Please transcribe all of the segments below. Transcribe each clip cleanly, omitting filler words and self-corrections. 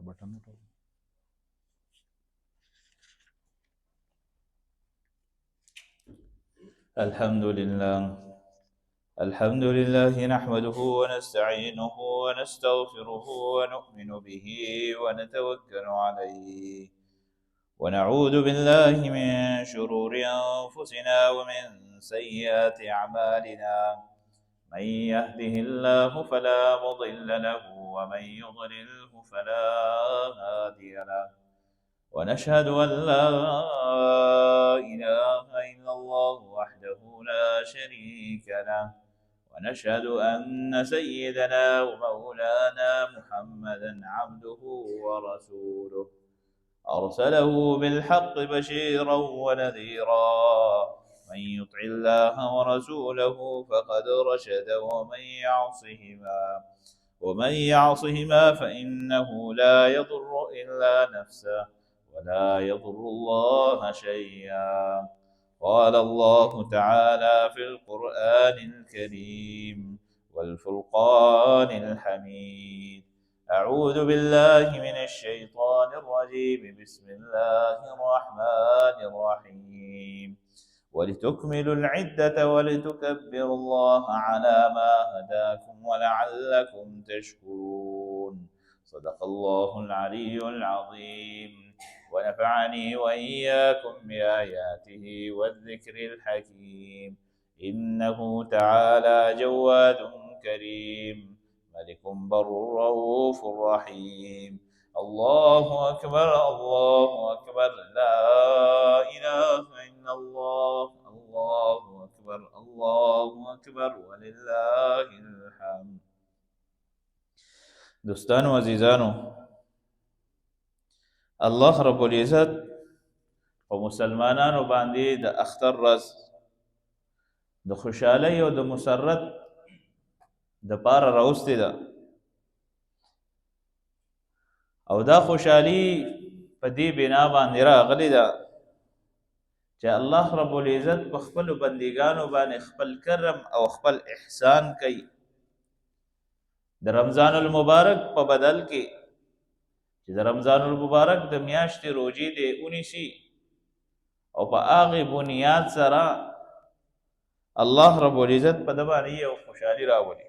بٹن وټاو. الحمد لله نحمده ونستعينه ونستغفره ونؤمن به ونتوكل عليه ونعوذ بالله من شرور أنفسنا ومن سيئات أعمالنا من يهده الله فلا مضل له ومن يضلله فلا هادي له ونشهد أن لا إله إلا الله وحده لا شريك له ونشهد أن سيدنا ومولانا محمدا عبده ورسوله أرسله بالحق بشيرا ونذيرا من يطع الله ورسوله فقد رشد ومن يعصهما فإنه لا يضر إلا نفسه ولا يضر الله شيئا. قال الله تعالى في القرآن الكريم والفرقان الحميد: أعوذ بالله من الشيطان الرجيم. بسم الله الرحمن الرحيم. ولتكملوا العدة ولتكبروا الله على ما هداكم ولعلكم تشكرون. صدق الله العلي العظيم ونفعني وإياكم بآياته والذكر الحكيم. إنه تعالى جواد كريم ملك بر رؤوف رحيم. الله أكبر الله أكبر لا إله إلا الله. الله أكبر الله أكبر ولله الحمد. دوستانو عزیزانو، الله رب العزت په مسلمانانو باندې د اختر ورځ د خوشحالۍ او د مسرت د پاره راوستې ده، او دا خوشحالي په دې بنا باندې راغلې ده چې الله رب العزت په خپلو بندګانو باندې خپل کرم او خپل احسان کوي. د رمضان المبارک په بدل کې چې د رمضان المبارک د میاشتې روزې دې ونیسي او په هغې بنیاد سره الله رب العزت په ده باندې یو خوشحالي راولي.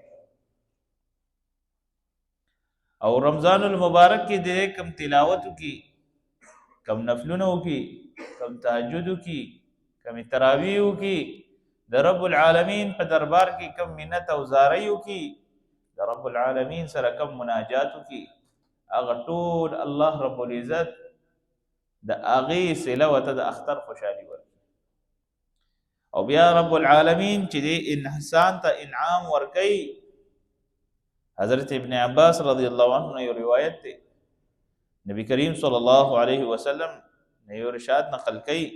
او رمضان المبارک کې دې کم تلاوت وکړي، کم نفلونه وکړي، کم تهجد وکړي، کم تراویح وکړي، د رب العالمین په دربار کې کم منت او زارۍ وکړي، د رب العالمین سره کم مناجات وکړي، هغه ټول الله رب العزت د هغې صله ورته د اختر خوشحالي ورکړي. او بیا رب العالمین چې دې انسان ته انعام ورکوي، حضرت ابن عباس رضی الله عنه یو روایت دی، نبی کریم صلی الله علیه وسلم یو ارشاد نقل کوي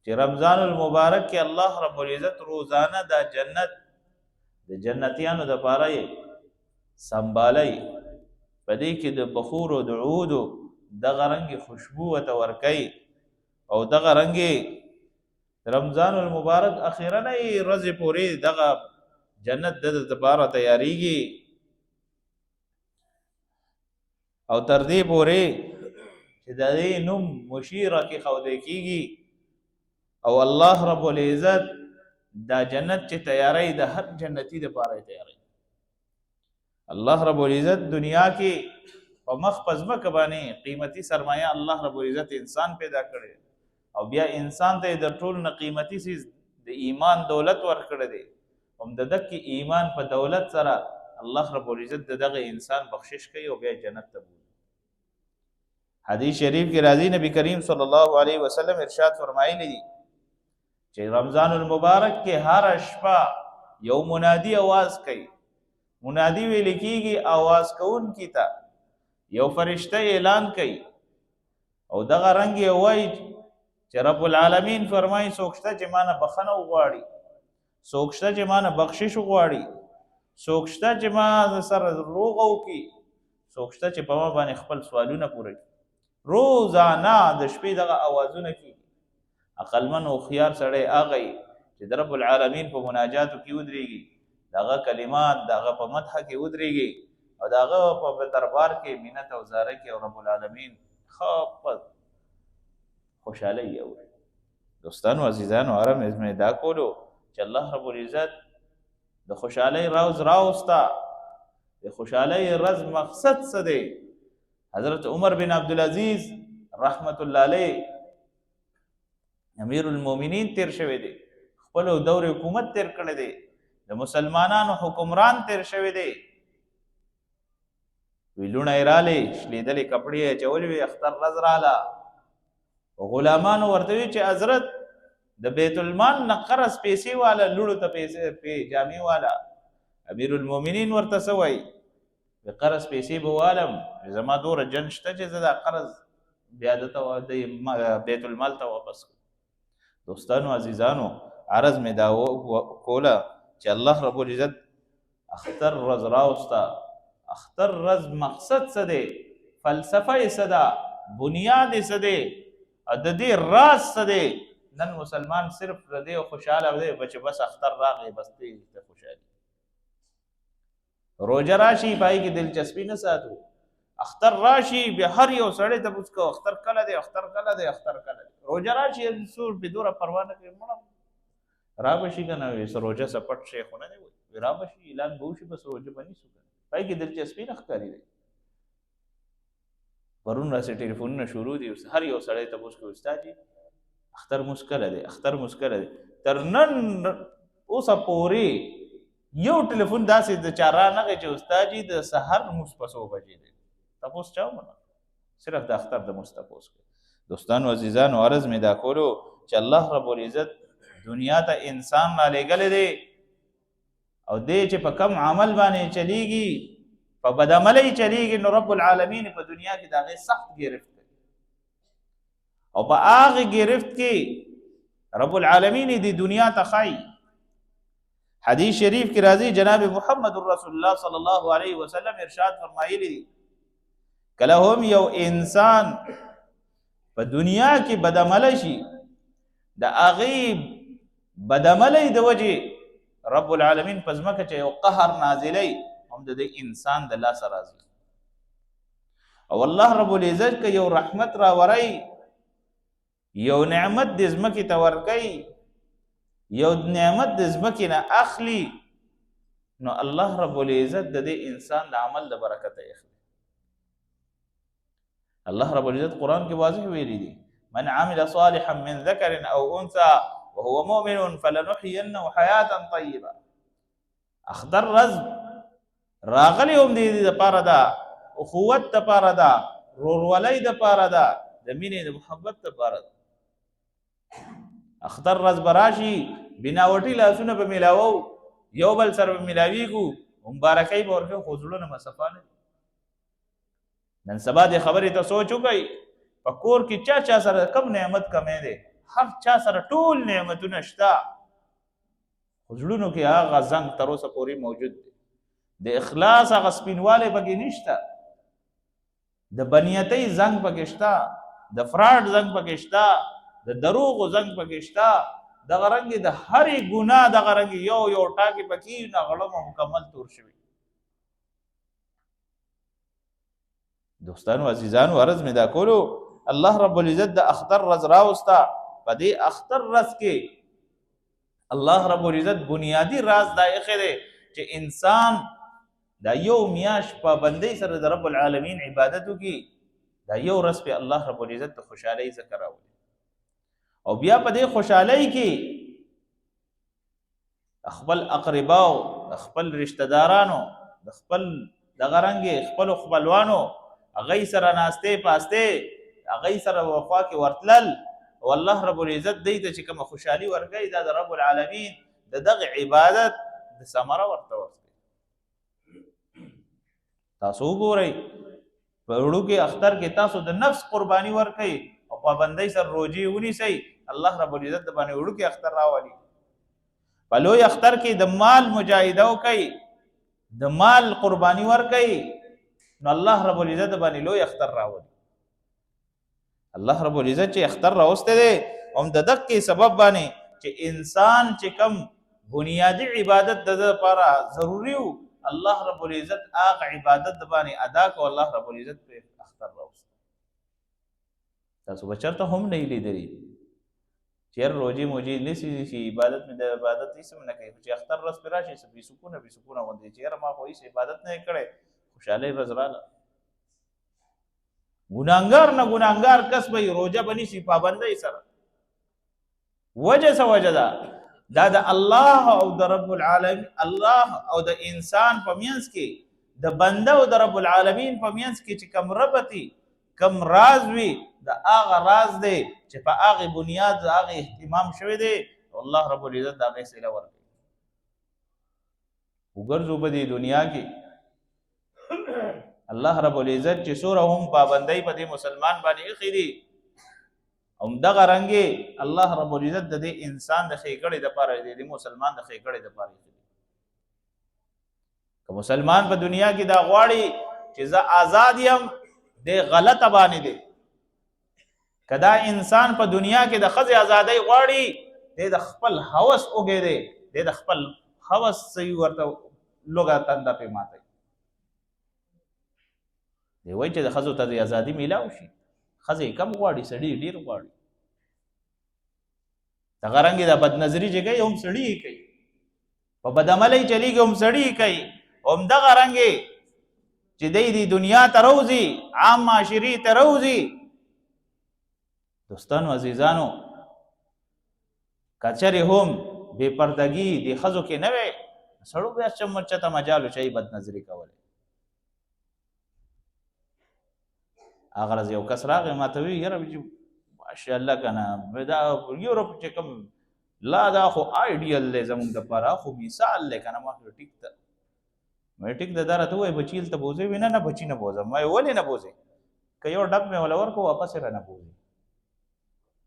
چې رمضان المبارک کې الله رب العزت روزانه دا جنت د جنتیانو دپاره یې سنبالی، په دې کې د بخور او د عودو دغه رنګې خوشبو ورته ورکوي. او دغه رنګې رمضان المبارک اخیرنۍ ورځې پورې دغه جنت د دپاره تیاریږي، او تر دې پورې چې د دې نوم مشیره کې ښودی کېږي، او الله رب العزت دا جنت چې تیاری د هر جنتي دپاره تیاری. الله رب العزت دنیا کې په مخ په ځمکه باندې قیمتي سرمایه الله رب العزت انسان پیدا کړی، او بیا انسان ته یې د ټول نه قیمتي څیز د ایمان دولت ورکړی دی. هم د دغې ایمان په دولت سره الله رب العزت د دغه انسان بخشش کوي او بیا جنت ته بوځي. حدیث شریف کې راځي، نبی کریم صلی الله علیه وسلم ارشاد فرمایلی دي چې رمضان المبارک کې هر شپه یو منادي आवाज کوي. منادي ویل کېږي आवाज کوونکي ته، یو فرشته اعلان کوي، او دغه رنګ یې وایي چې رب العالمین فرمایي څوک شته چې ما نه بخښنه وغواړي، څوک شته چې ما نه بخشش وغواړي، څوک شته چې ما سره روغه وکړي، څوک شته چې په ما باندې خپل سوالونه پوره کړي. روزانه د شپې دغه اوازونه کېږي. عقلمن هوښیار سړی هغه چې د رب العالمین په مناجاتو کې ودرېږي، د هغه کلمات د هغه په مدحه کې ودرېږي، او د هغه په دربار کې مینت او زاره کې او رب العالمین ښه خوشحالۍ اوري. دوستانو عزیزانو هره مې دا کولو چې الله رب العزت د خوشحالۍ راز راوسته. د خوشحالۍ رز مقصد څه دی؟ حضرت عمر بن عبدالعزیز رحمت الله علیه امیر المؤمنین تیر شوی دی، خپل دور حکومت تیر کړی دی، د مسلمانانو حکمران تیر شوی دی. وی لوڼه یې راغلې شلیدلې کپړې یې اچولې وې، اختر ورځ راغله، غلامانو ورته وی چې حضرت د بیت المال نه قرض پیسې والا لوړو ته پیسې جامې والا. امیر المؤمنین ورته څه وایي؟ قرض پیسې به والم، زما دوره جن شته چې زه دا قرض بیا د بیت المال ته واپس کړم. دوستانو عزیزانو عرض مې دا کوله چې الله رب العزت اختر ورځ راوسته. اختر ورځ مقصد څه دی؟ فلسفه یې څه ده؟ بنیاد یې څه دی؟ او د دې راز څه دی؟ نن مسلمان صرف د دې خوشحاله دی چې بس اختر راغی بس دې خوشحالي. روژه راشي پای کې دلچسپي نه ساتو. اختر راشي بیا هر یو سړی ته پوښتنه کوي اختر کله دی، اختر کله دی، اختر کله دی. روژه راشي څوک په دوره پروا نه کوي، مړه را به شي که نه وي روژه څه پټ شی خو نه دی، وایي را به شي اعلان به وشي بس روژه به نیسو. پای کې دلچسپي نه ښکاري دی. پرون راسې ټلیفونونه شروع دي، هر یو سړی ته پوښتنه کوي استاد جي اختر موږ کله دی، اختر موږ کله دی. تر نن اوسه پورې یو ټلیفون داسې د چا رانغی چې استاد جي د سحر موږ په 100 بجې دی. تپوس چا ومنه؟ صرف د اختر د موږ تپوس کوي. دوستانو عزیزانو عرض مې دا کولو چې الله رب العزت دنیا ته انسان را لېږلی دی او دی چې په کم عمل باندې چلیږي، په بدعملۍ چلیږي، نو رب العالمین په دنیا کې د هغې سخت ګرفت کوي او په هغې ګرفت کې رب العالمین دې دنیا ته ښایي. حدیث شریف کی راضی جناب محمد رسول الله صلی الله علیه وسلم ارشاد فرمایلی دی کله هم یو انسان په دنیا کې بدعمل شي، د هغې بدعملۍ د وجې رب العالمین په ځمکه چې یو قهر نازلی هم د دې انسان د لاسه راځي. او الله رب العزت که یو رحمت راوری، یو نعمت د ځمکې ته ورکوي، یو نعمت د ځمکې نه اخلي، نو الله رب العزت د دې انسان د عمل د برکته اخلي. الله رب العزت قرآن کې واضح ویلي دي من عمل صالحا من ذکر او انثى وهو مؤمن فلنحيينه حیاتا طیبه. اختر ورځ راغلی هم د دې دپاره ده، اخوت دپاره ده، ورورولۍ دپاره ده، د مینې د محبت دپاره ده. اختر ورځ به راشي بناوټي لاسونه به میلاوو، یو بل سره به میلاویږو، مبارکۍ به ورکوو، خو زړونه به صفا نه دي. نن سبا دې خبرې ته سوچ وکئ، په کور کې چا چا سره کم نعمت کمی دی؟ هر چا سره ټول نعمتونه شته، خو زړونو کې هغه زنګ تر اوسه پورې موجود دی. د اخلاص هغه سپینوالی پکې نشته، د بنیتۍ زنګ پکې شته، د فراډ زنګ پکې شته، د دروغو زنګ پکې شته، دغه رنګې د هرې ګناه دغه رنګې یو یو ټاکې پکې نه غړمه مکمل تور شوي. دوستانو عزیزانو عرض مې دا کولو الله رب العزت د اختر ورځ راوسته. په دې اختر ورځ کې الله رب العزت بنیادی راز دا ایښی دی چې انسان دا یو میاشت پابندۍ سره د رب العالمین عبادت وکړي، دا یو ورځ پې الله رب العزت د خوشحالۍ ذکر راولي. او بیا په دې خوشحالۍ کې خپل اقرباو، د خپل رشته دارانو، د خپل دغه رنګې خپلو خپلوانو هغوی سره ناستې پاستې، هغوی سره خوا کې ورتلل او الله رب العزت دی ته چې کومه خوشحالي ورکوي دا د رب العالمین د دغه عبادت د ثمره ورته ورکوي. تاسو وګورئ په وړوکې اختر کې تاسو د نفس قرباني ورکوئ او پابندۍ سره روژې ونیسئ، الله رب العزت د باندې وړوکې اختر راولي. په لوی اختر کې د مال مجاهده وکئ، د مال قرباني ورکئ، نو الله رب العزت د باندې لوی اختر راولي. الله رب العزت چې اختر راوستی دی هم د دقې سبب باندې چې انسان چې کم بنیادي عبادت د ده لپاره ضروري و الله رب العزت هغه عبادت باندې ادا کو الله رب العزت په اختر راوست تاسو بچرته هم نه لیدلی چیر روزي موجي نسی شي عبادت مې د عبادت هیڅ نه کوي چې اختر ورځ پر راشي سبي سکونه وندي چیر ما خو هیڅ عبادت نه کړي خوشاله ورځ رااله ګناګار نه ګناګار کس به روزه بني سي پابندۍ سره وجه سوجدا دا د الله او د رب العالمین الله او د انسان په مینس کې د بنده او د رب العالمین په مینس کې چې کم ربطي کم راز وي د هغه راز دی چې په هغه بنیاد هغه اهتمام شوی دی الله رب العزت دا غي سره ورکړي وګرځو په دې دنیا کې الله رب العزت چې سوره هم پابندۍ په دې مسلمان باندې خېدي هم دغه رنګي الله رب العزت د دې انسان د خېګړې د پاره دی د مسلمان د خېګړې د پاره دی که مسلمان په دنیا کې دا غواړي چې زه آزاد یم د غلطه باندې دی کدا انسان په دنیا کې د خزې آزادۍ غواړي د خپل هوس اوګې دی د خپل هوس صحیح ورته لوګا تنده په ماته دی وای چې د خزو ته د ازادي میلاو شي خزې کم غواړي سړی ډیر غواړي دا غرانګي د بد نظری جګي هم سړی کوي په بدعملۍ چلیږي هم سړی کوي هم د غرانګي چې د دې دنیا ته روزي عام معاشري ته روزي دوستانو عزیزانو کچره هم بے پردگی د خزو کې نه وي سړو بیا چمچه ته مجالو چي بد نظری کوله اگر از یو کس راغی ما ته وی یره ماشاء الله کنه دا یورپ چې کوم لا دا خو آیډیل دی زموږ د پاره خو مثال دی کنه ما ټیک ته مې ټیک د دره ته وای بچیل ته بوزي وینه نه بچی نه بوزم مې ولې نه بوزي که یو ډب مې ولا ورکو واپس را نه بوزي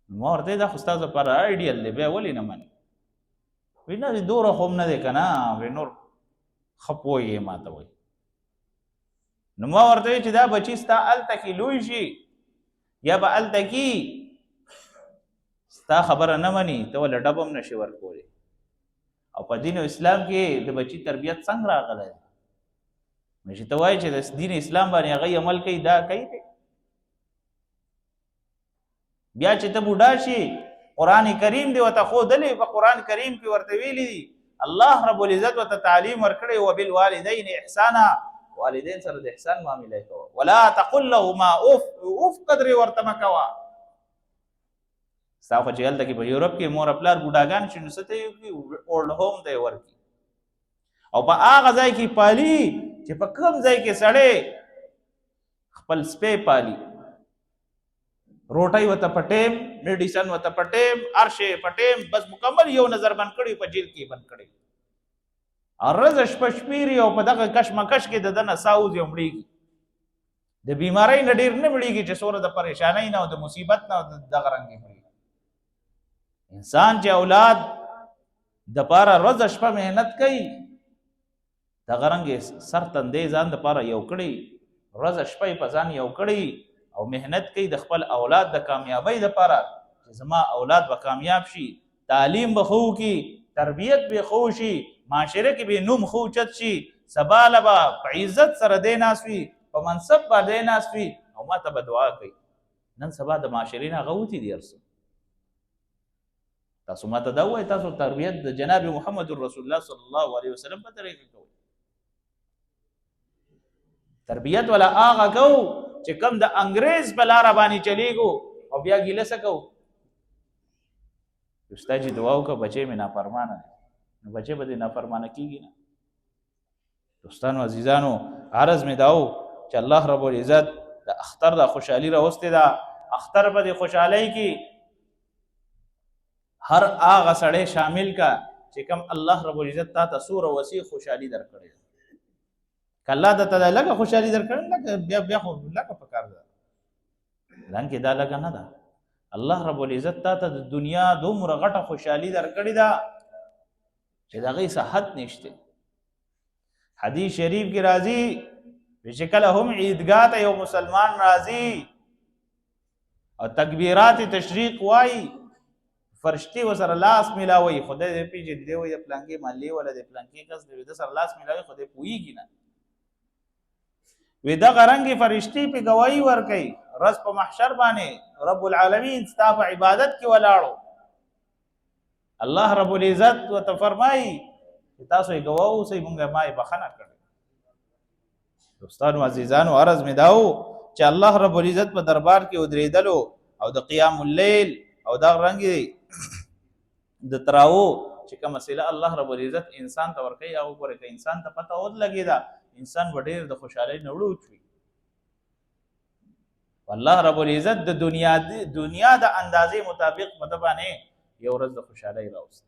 ما ورته دا خو استاد لپاره آیډیل دی بیا ولې نه مانی وینه دې دوره هم نه دی کنه ونور خپوي ما ته وای نو ما ورته چې دا بچی ستا الته کې لوی شي یا به الته کې ستا خبره نه مني ته ول ډبم نشي ورکولې او په دین اسلام کې د بچی تربیت څنګه راغله مې ته وایي چې د دین اسلام باندې هغه عمل کوي دا کوي بیا چې ته بوډا شي قران کریم دی وته خو دلې په قران کریم کې ورته ویلي دي الله رب العزت وته تعلیم ورکړي او بالوالدین احسانا والدین سره د احسان معاملې کوه ولا تقل لهما اف قدر ورتم کوا صاحب چې هلته کې په یورپ کې مور خپل بوډاګان شنو ستې کې اولډ هوم دی ورکی او په هغه ځای کې پالي چې په کوم ځای کې سړې خپل سپې پالي روټي وته پټیم میډیسن وته پټیم ارشه پټیم بس مکمل یو نظر بند کړي په جیل کې بند کړي ارز شپشپيري او په دغه کشمکش کې د دنه ساوز یمړيږي د بیماری نه ډیر نه مړيږي چې سوره د پریشانای نه او د مصیبت نه دغه رنګي مړي انسان چې اولاد د پاره روز شپه مهنت کوي دغه رنګي سر تندې ځان د پاره یو کړي روز شپه په ځان یو کړي او مهنت کوي د خپل اولاد د کامیابی د پاره چې زما اولاد به کامیاب شي تعلیم به خو کی تربیت به خو شي معاشره کې به نوم خو چت شي سبا لبا په عزت سره دی ناسوي په منصب باندې ناسوي او ما ته دعا کوي نن سبا د معاشرین غوتی دي ارسو تاسو ما ته دا وای تاسو تربیت د جناب محمد رسول الله صلی الله علیه وسلم په طریقه کوي تربیت ولا هغه کو چې کم د انګريز په لار باندې چلیګو او بیا ګیله سکو استاد جی دعا وکړه بچي مې نافرمانه نو بچي به نافرمانه کیږي نه دوستانو عزیزانو عرض مې داو چې الله رب العزت د اختر د خوشحالي راوسته دا اختر په خوشحالي کې هر هغه سړی شامل کا چې کم الله رب العزت ته سور وسیع خوشحالي درکړي کله د ته لګه خوشحالي درکړي لکه بیا خو لکه پکار ده لکه دا لګه نه ده الله رب العزت ته د دنیا دومره غټه خوشحالي درکړي دا چې دغه صحت نشته حدیث شریف کی راضی بشکل هم عیدگاہ ته یو مسلمان راضی او تکبیرات تشریق وای فرشتي وسره لاس ملاوي خدای دې پیژني دی وي د پلانکي مالی ولا د پلانکي کس دې د سره لاس ملاوي خدای پويږي نه وې دا غرنګي فرشتي په گواہی ور کوي رز په محشر باندې رب العالمین ستاسو عبادت کې ولاړو الله رب العزت وتفرمای تاسو یې گواو سي مونږه ما یې بخنه کړ دوستانو عزیزانو عرض می داو چې الله رب العزت په دربار کې ودرېدلو او د قیام الليل او دا رنګ د تراو چې کوم مسله الله رب العزت انسان ته ورکي او ورکه انسان ته پته ود لګی دا انسان وړیر د خوشحالي نوړو چوي والله رب العزت د دنیا د اندازې مطابق متبانه یو ورځ د خوشحالي راوست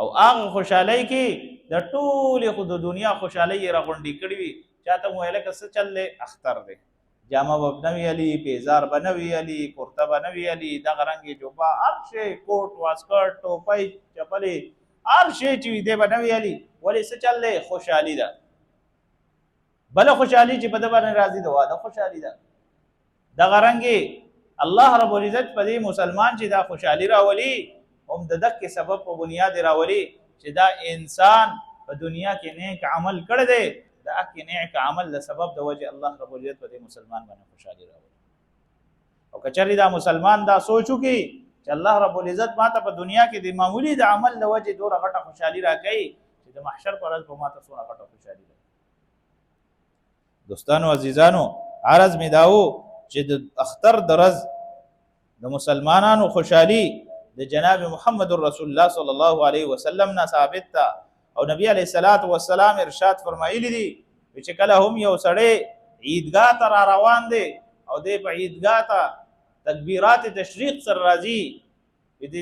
او هغه خوشحالي کې د ټول خو د دنیا خوشحالي راغونډي کړی وي چاته ویل کس چلې اختر دی جامه بنوي علي پیزار بنوي علي کرتا بنوي علي د غرنګي جوبا هر شي کوټ واسکټ ټوپۍ چپلې هر شي چې دې بنوي علي ولې څه چلې خوشحالي ده بل خوشحالي چې په د باندې راضي ده واده خوشحالي ده د غرنګي الله رب العزت په دې مسلمان چې دا خوشحالي راولي هم د دک سبب په بنیاد راولي چې دا انسان په دنیا کې نیک عمل کړی دی دا اکی نیک عمل له سبب د وجه الله رب العزت په دې مسلمان باندې خوشحالي راوړي او کچری دا مسلمان دا سوچو کې چې الله رب العزت ماته په دنیا کې د معمولی د عمل له وجه دوره غټه خوشحالي راکړي چې د محشر پر ورځ به ماته څونه غټه خوشحالي راکړي دوستانو عزیزانو عرض می داو چې د اختر درز د مسلمانانو خوشحالي د جناب محمد رسول الله صلی الله علیه وسلم نه ثابت تا او نبی علیہ الصلوۃ والسلام ارشاد فرمایلی دي چې کله هم یو سړی عیدګاه ته را روان دي او د عیدګاه ته تکبیرات تشریق سره راځي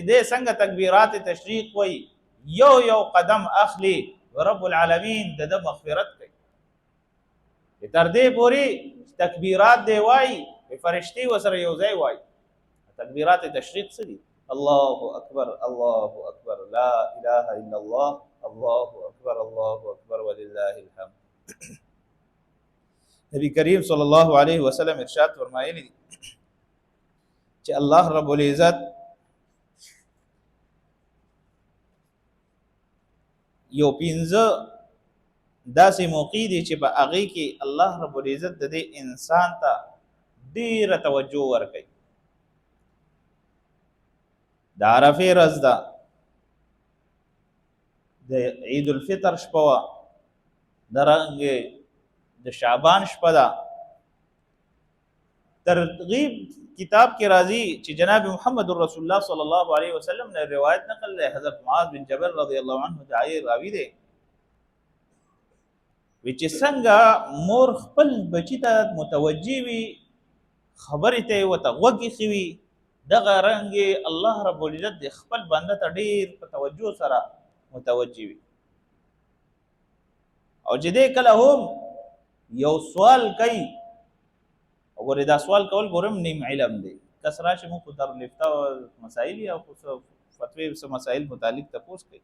دې څنګه تکبیرات تشریق وای یو قدم اخلي رب العالمین د مغفرت کوي تر دې پوری تکبیرات دی وای فرشتي وسره یو ځای وای تکبیرات تشریق سری الله اکبر لا اله الا الله الله اکبر ولله الحمد نبی کریم صلی الله علیه وسلم ارشاد فرمایلی چې الله رب العزت یو پینځه داسې موقع دي چې په هغه کې الله رب العزت د دې انسان ته ډیره توجه ورکوي د عرفه ورځ ده د عید الفطر شپه وه د رنګ د شعبان شپه ده ترغیب کتاب کې راځي چې جناب محمد رسول الله صلی الله علیه وسلم نے روایت نقل ہے حضرت معاذ بن جبل رضی الله عنه داعی راوی دی چې څنګه مور خپل بچی ته متوجي وي خبرې ته ورته غوږ ایښی دغه رنګ الله رب العزت د خپل بنده ته ډیر په توجه سره متوجي وي او چې دې کله هم یو سوال کوي وګوره دا سوال کول ګورم نیم علم دی کس راشي موږ در لفتا مسائل یا فتوی سم مسائل متعلق تاسو کوي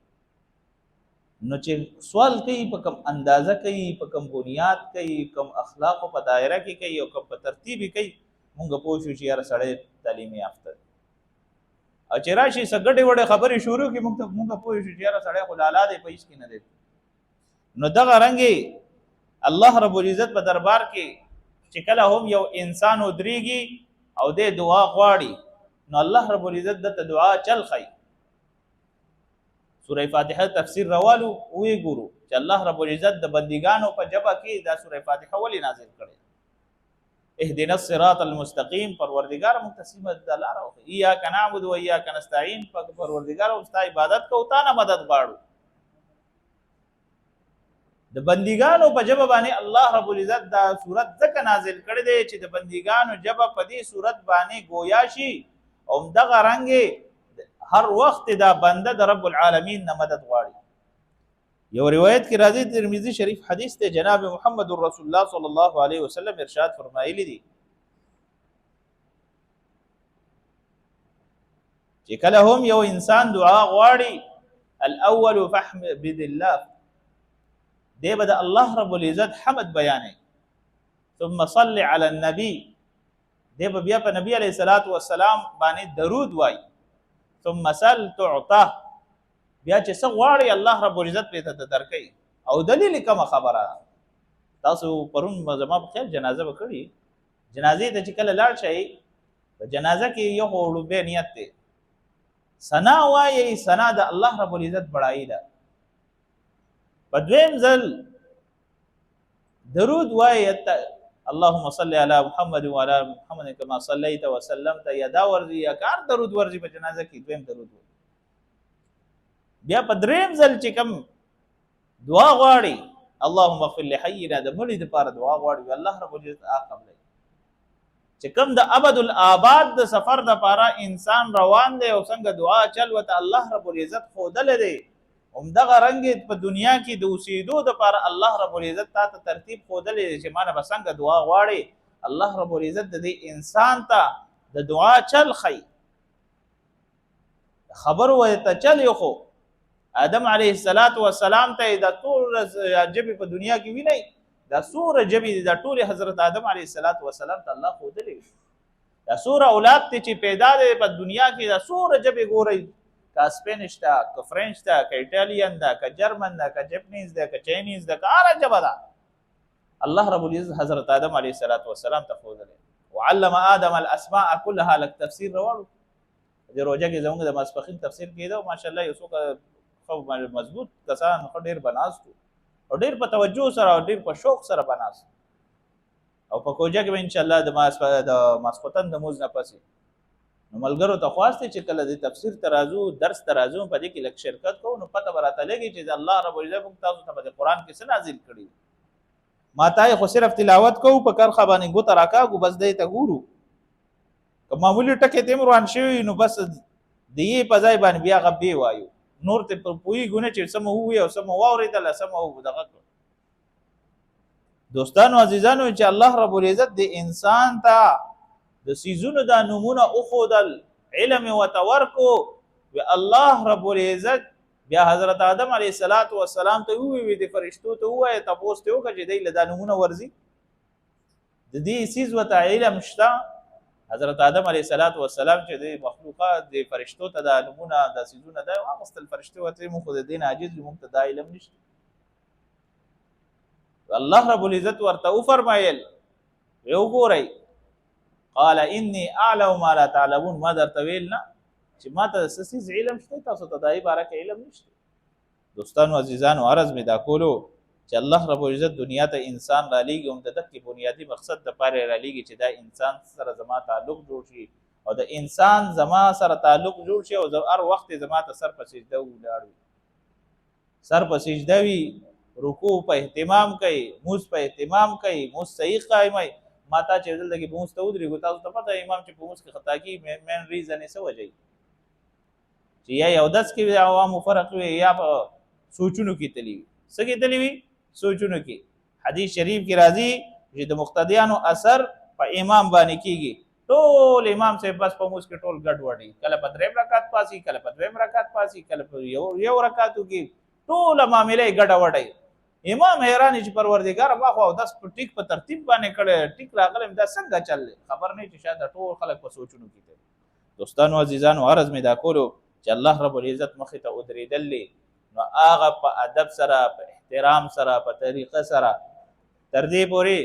نو چې سوال کوي په کوم اندازه کوي په کوم بنیاد کوي کوم اخلاق په دایره کې کوي او کوم په ترتیب کوي مونږ پوه شو چې یاره سړی تعلیم یافته او چې راشي سګډې وړې خبرې شروع کړي مونږ پوه شو چې یاره سړی خو لالا دی په هیڅ کې نه دی نو دغه رنګې الله رب العزت په دربار کې چې کله هم یو انسان ودرېږي او دې دعا غواړي نو الله رب العزت دته دعا چل خي سوره فاتحه تفسیر روالو وی ګورو چې الله رب العزت د بندګانو په جبه کې دا سوره فاتحه ولې نازل کړي اهدنا الصراط المستقيم پروردگار مقتسم دلار او اياک نعبد و اياک نستعين پروردگار او ستا عبادت کو تا نه مدد غواړو د بندګانو په جبه باندې الله رب العزت دا صورت ځکه نازل کړي دی چې د بندګانو جبه په دې صورت باندې گویا شي او دغه رنګ هر وخت دا بنده د رب العالمین نه مدد غواړي یو روایت کې راځي ترمذی شریف حدیث ته جناب محمد رسول الله صلی الله علیه وسلم ارشاد فرمایلی دي چې کله هم یو انسان دعا غواړي الاول فحمد الله دی به د الله رب العزت حمد بیانې ثم صل علی النبی دی به بیا په نبی علیه الصلاۃ والسلام باندې درود وای ثم سل تعطى، بیا چې څه غواړي الله رب العزت پې ته درکوي. او دلیل کومه خبره تاسو پرون زما په خیال جنازه به کړي، جنازې ته چې کله لاړ شئ په جنازه کې یو وړوبی نیت دی، ثنا وایي، ثنا د الله رب العزت بړایي ده. په دویم ځل درود وایي، اللهم صل علی محمد وعلى محمد كما صليت وسلمت، یا دا ورځي یا کار درود ورځي په جنازه کې دویم درود وایي. بیا په دریم ځل چې کوم دعا غواړي اللهم اغفر لحینا، د مړي دپاره دعا غواړي الله رب العزت هغه قبلوي. چې کوم د ابد الآباد د سفر دپاره انسان روان دی او څنګه دعا چل ورته الله رب العزت ښودلی دی، همدغه رنګې په دنیا کې د اوسېدو دپاره الله رب العزت تا ته ترتیب ښودلی دی چې مانه به څنګه دعا غواړي. الله رب العزت د دې انسان ته د دعا چل ښیي، خبر ورته چل یې خو آدم علیه السلام ته دا ټول ژبې په دنیا کې وینئ، دا څومره ژبې دي، دا ټولې حضرت آدم علیه السلام ته الله ښودلې وي. دا څومره اولاد دی چې پیدا دی په دنیا کې، دا څومره ژبې ګورئ، که اسپینش ده، که فرینچ ده، که ایټالین ده، که جرمن ده، که جپنیز ده، که چاینیز ده، که هره ژبه ده الله رب العزت حضرت آدم علیه السلام ته ښودلې. وعلم آدم الاسماء كلها، لک تفسیر راوړو دې روژه کې زموږ د ماسپښین تفسیر کېده او ماشاءالله یو څوک مضبوط کسان ډېر بناستو او ډېر په توجه سره او ډېر په شوق سره بناست. او په کوجه کې به انشاءالله د ماسخوتن د مونځ نه پسې نو ملګرو ته خواست دی چې کله د تفسیر ته راځو، درس ته راځو، په دې کې لږ شرکت کوو نو پته به راته لګي چې الله رب العزت موږ تاسو ته په قرآن کې څه نازل کړي. ما ته خو صرف تلاوت کوو، په کرخه باندې ګوته راکاږو، بس دی ته ګورو. که معمولي ټکې ته روان شوي نو بس د یې په ځای باندې بیا هغه بې وایو، نور ته پوهېږو نه چې څه مو ووایي او څه مو واورېدله، څه مو دغه کړه. دوستانو عزیزانو چې الله رب العزت د انسان ته د څیزونو دا نومونه وښودل، علم یې ورته ورکړو، الله رب العزت بیا حضرت آدم علیه السلام ته وویل، د فرشتو ته ووایه تپوس ته وکړه چې دی له دا نومونه ورځي، د دې څیز ورته علم شته. حضرت آدم علیه السلام چې د مخلوقات د فرشتو ته دا نومونه دا څیزونه دا واغوستل، فرشتو ورته موږ خو د دې نه عاجز یو، موږ ته دا علم نشته. الله رب العزت ورته وفرمایل وګورئ، قال انی اعلم ما لا تعلمون، ما درته ویل نه چې ما ته څه څیز علم شته، تاسو ته د دې باره کې علم نشته. دوستانو عزیزانو عرض مې دا کولو چې الله رب العزت دنیا ته انسان را لیږي، هم د دغې بنیادي مقصد دپاره را لیږي چې دا انسان سره زما تعلق جوړ شي او د انسان زما سره تعلق جوړ شي او هر وخت زما ته سر په سجده ولاړ وي، سر په سجده وي، رکوع په اهتمام کوي، مونځ په اهتمام کوي، مونځ صحیح قایموي. ما تا چې دلته کې مونځ ته ودرېږو، تاسو ته پته امام چې په مونځ کې خطا کېږي مین ریزن یې څه وجه وي چې یا اودس کې عوامو فرق وي یا په سوچونو کې تلي وي. څه کې تلي وي؟ سوچونو کې. حدیث شریف کې راځي چې د مقتدیانو اثر په امام باندې کېږي، ټول امام صاحب بس په مونځ کې ټول ګډوډ وي، کله په درېیم رکعت پاسي، کله په دویم رکعت پاسي، کله په یو رکعتو کې ټوله معامله یې ګډوډه وي. امام حیران چې پروردګار ما خو اودس په ټیک په ترتیب باندې کړی، ټیک راغلی، دا څنګه چل دی؟ خبر نه چې شاید ټول خلک په سوچونو کې دي. دوستانو عزیزانو عرض مې دا کولو چې الله رب العزت مخې ته ودرېدل دی نو هغه په ادب سره، په احترام سره، په طریقه سره، تر دې پورې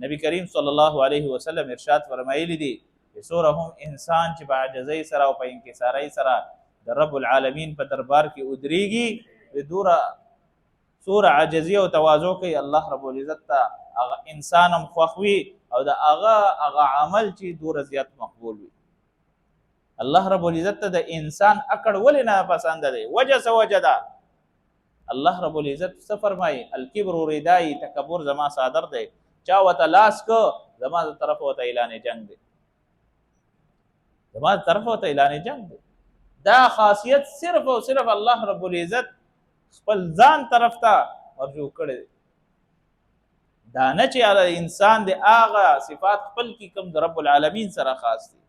نبی کریم صلی الله علیه وسلم ارشاد فرمایلی دی چې څومره هم انسان چې په عاجزۍ سره او په انکسارۍ سره د رب العالمین په دربار کې ودرېږي، څومره عاجزي او تواضع کوي، الله رب العزت ته هغه انسان هم خوښ وي او د هغه عمل چې دومره زیات مقبول وي. الله رب العزت ته د انسان اکړ ولې نه پسند دی؟ وجه څه وجه ده؟ الله رب العزت څه فرمایي؟ الکبر ردای، تکبر زما صادر دی، چا ورته لاس که زما د طرف ورته اعلان جنګ دی، زما د طرف ورته اعلان جنګ دی. دا خاصیت صرف او صرف الله رب العزت خپل ځان طرف ته مرجوع کړی دی، دا نه چې انسان د هغه صفات خپل کې کوم د رب العالمین سره خاص دي.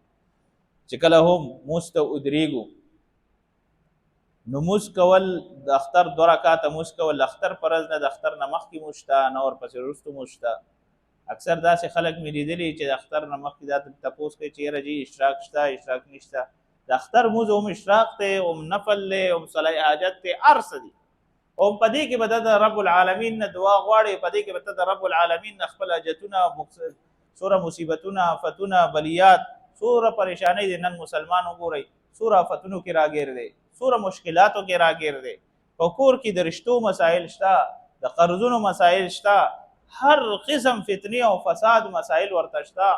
چې کله هم مونځ ته ودرېږو نو مونځ کول د اختر 2 رکعاته مونځ کول د اختر په ورځ نه، د اختر نه مخکې مونځ شته، نه ورپسې وروستو مونځ شته. اکثر داسې خلک مې لیدلي چې د اختر نه مخکې دا تپوس کوي چې یاره جي اشتراک شته اشتراک نشته. د د اختر موز هم اشراق ته هم نفل له هم صلاه حاجت ته ارس دي او پدې کې بد د رب العالمین نه دعا غواړي پدې کې بد د رب العالمین نه خپل حاجتونه سوره مصیبتونه آفتونه بلیات سوره پریشانی دي نن مسلمان وګوري سوره آفتونو کې راګیر دي سوره مشکلاتو کې راګیر دي په کور کې د رشتو مسائل شته د قرضونو مسائل شته هر قسم فتنه او فساد مسائل ورته شته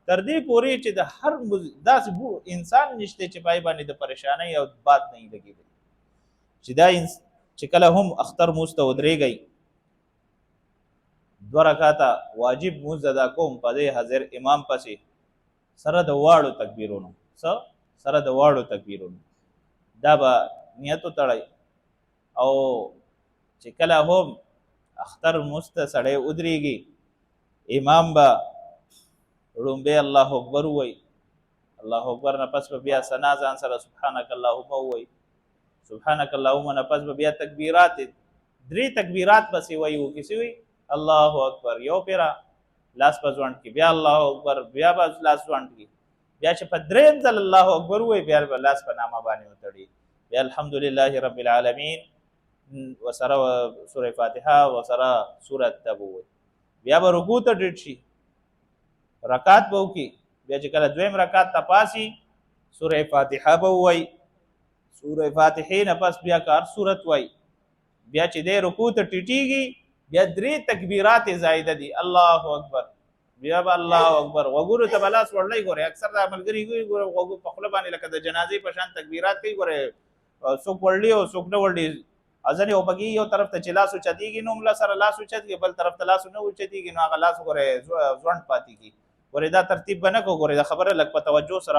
تر دې پورې چې د هر داسې انسان نشته چې پای باندې د پریشانی او بات نه لګي چې دا چې کله هم اختر موږ ته ودرېږئ 2 رکعاته واجب موږ ادا کوم په دې حاضر امام پسې سره د واړو تکبیرونو سره د واړو تکبیرونو دا به نیت وتړئ او چې کله هم اختر موږ ته سړی ودرېږي امام به ړومبی الله اکبر ووایي الله اکبر نه پس به بیا ثنا ځان سره سبحانک اللهم ووایي سبحانك اللهم نه پس بیا تکبیرات 3 تکبیرات پسې وایو کسی وی الله اکبر یو پیرا لاس پزوند کی بیا الله اکبر بیا لاس ځوند کی بیا چې په دریم ځل الله اکبر وای بیا لاس په نامه باندې وتړي بیا الحمدلله رب العالمین وسره سوره فاتحه وسره سوره تبو بیا به رکوع ته ډټ شي رکعات به وکي بیا چې کله دویم رکعت ته پاسي سوره فاتحه به وای سوره فاتحه نه پس بیا کار صورت وای بیا چې د رکوع ته ټیټیږي بیا 3 تکبیرات زائده دي الله اکبر بیا الله اکبر وګورو ته بلاس وړلای ګوره اکثر د عملګری ګوره وګو په خپل باندې لکه د جنازې په شان تکبیرات کوي ګوره څوک وړلی او څوک نه وړلی اذن یو بګي یو طرف ته چلاس او چديږي نو ملا سره لاس او چديږي بل طرف ته لاس نه او چديږي نو هغه لاس ګوره ځوند پاتې کی ګوره دا ترتیب بنه کو ګوره دا خبره لک په توجه سره